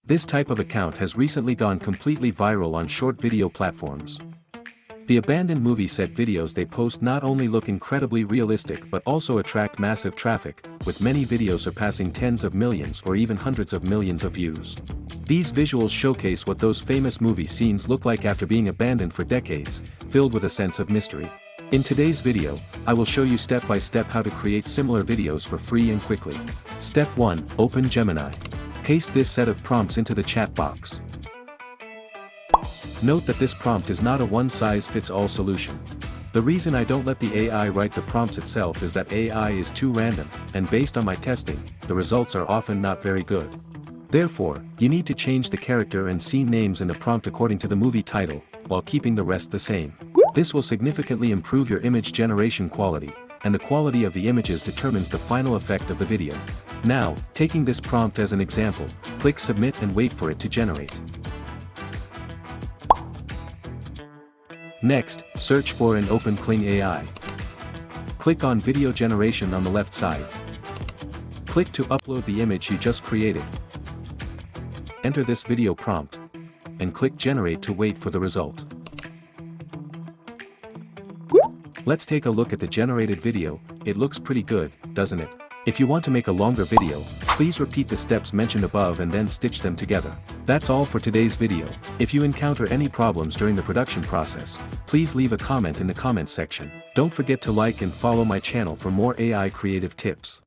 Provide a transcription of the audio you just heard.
This type of account has recently gone completely viral on short video platforms. The abandoned movie set videos they post not only look incredibly realistic but also attract massive traffic, with many videos surpassing tens of millions or even hundreds of millions of views. These visuals showcase what those famous movie scenes look like after being abandoned for decades, filled with a sense of mystery. In today's video, I will show you step by step how to create similar videos for free and quickly. Step 1. Open Gemini. Paste this set of prompts into the chat box. Note that this prompt is not a one-size-fits-all solution. The reason I don't let the AI write the prompts itself is that AI is too random, and based on my testing, the results are often not very good. Therefore, you need to change the character and scene names in the prompt according to the movie title, while keeping the rest the same. This will significantly improve your image generation quality, and the quality of the images determines the final effect of the video. Now, taking this prompt as an example, click Submit and wait for it to generate. Next, search for and open KlingAI. Click on Video Generation on the left side. Click to upload the image you just created. Enter this video prompt, and click Generate to wait for the result. Let's take a look at the generated video. It looks pretty good, doesn't it? If you want to make a longer video, please repeat the steps mentioned above and then stitch them together. That's all for today's video. If you encounter any problems during the production process, please leave a comment in the comments section. Don't forget to like and follow my channel for more AI creative tips.